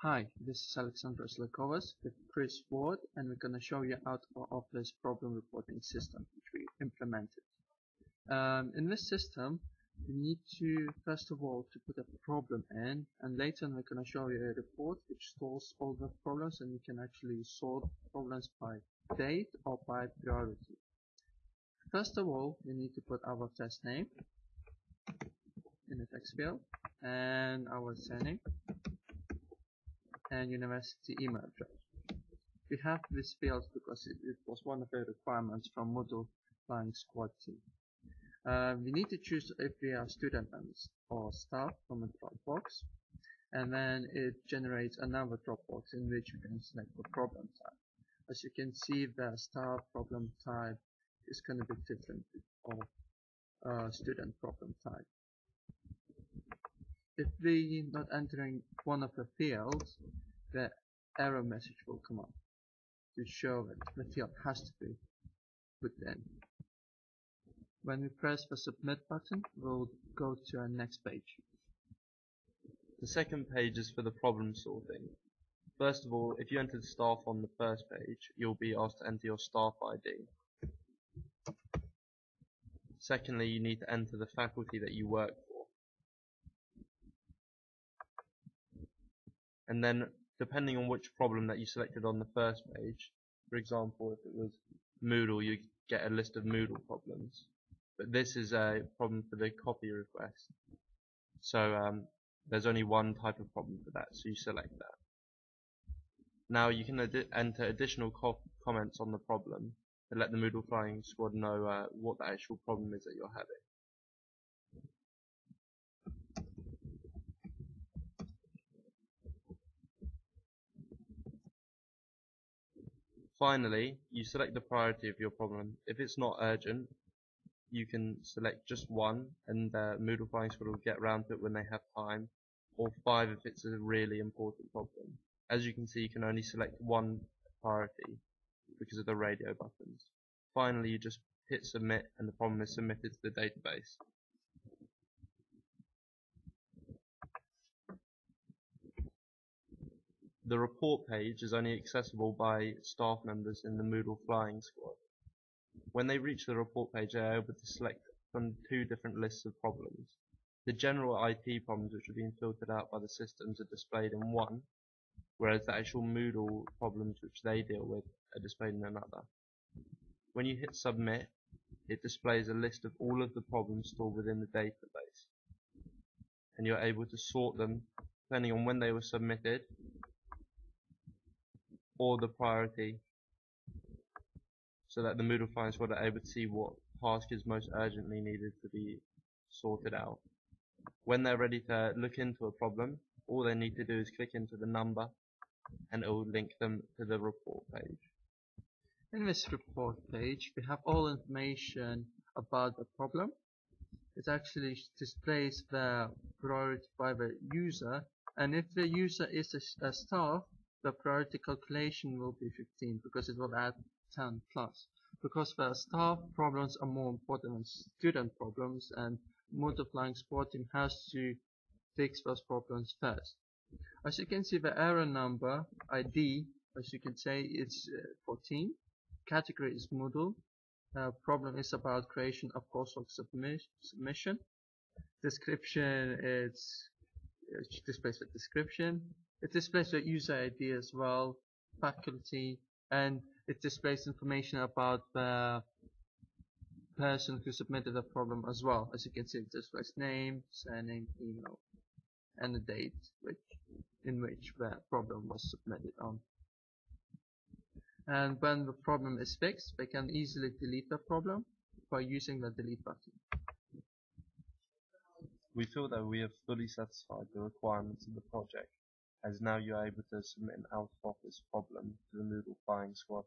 Hi, this is Alexandros Lakovas with Chris Ward, and we're going to show you out of this problem reporting system which we implemented. In this system, you need to first of all to put a problem in, and later on we're going to show you a report which stores all the problems, and you can actually sort problems by date or by priority. First of all, we need to put our test name in the text field and our surname and university email address. We have this field because it was one of the requirements from Moodle Flying Squad team. We need to choose if we are student members or staff from a Dropbox, and then it generates another Dropbox in which you can select the problem type. As you can see, the staff problem type is going to be different of student problem type. If we not entering one of the fields, the error message will come up to show that the field has to be put in. When we press the submit button, we'll go to our next page. The second page is for the problem sorting. First of all, if you entered staff on the first page, you'll be asked to enter your staff ID. Secondly, you need to enter the faculty that you work for. And then, depending on which problem that you selected on the first page, for example, if it was Moodle, you get a list of Moodle problems. But this is a problem for the copy request. So there's only one type of problem for that, so you select that. Now you can enter additional comments on the problem to let the Moodle Flying Squad know what the actual problem is that you're having. Finally, you select the priority of your problem. If it's not urgent, you can select just one, and Moodle Flying Squad will get around to it when they have time, or 5 if it's a really important problem. As you can see, you can only select one priority because of the radio buttons. Finally, you just hit submit, and the problem is submitted to the database. The report page is only accessible by staff members in the Moodle Flying Squad. When they reach the report page, they are able to select from 2 different lists of problems. The general IT problems which are being filtered out by the systems are displayed in one, whereas the actual Moodle problems which they deal with are displayed in another. When you hit submit, it displays a list of all of the problems stored within the database, and you're able to sort them depending on when they were submitted or the priority, so that the Moodle Flying Squad are able to see what task is most urgently needed to be sorted out. When they're ready to look into a problem, all they need to do is click into the number and it will link them to the report page. In this report page, we have all information about the problem. It actually displays the priority by the user, and if the user is a staff, the priority calculation will be 15 because it will add 10 plus. Because the staff problems are more important than student problems, and Moodle Flying Squad team has to fix those problems first. As you can see, the error number ID, as you can say, it's 14. Category is Moodle. Problem is about creation of coursework submission. Description, it displays the description. It displays the user ID as well, faculty, and it displays information about the person who submitted the problem as well. As you can see, it displays name, surname, email, and the date in which the problem was submitted on. And when the problem is fixed, they can easily delete the problem by using the delete button. We feel that we have fully satisfied the requirements of the project, as now you are able to submit an out-of-office problem to the Moodle Flying Squad.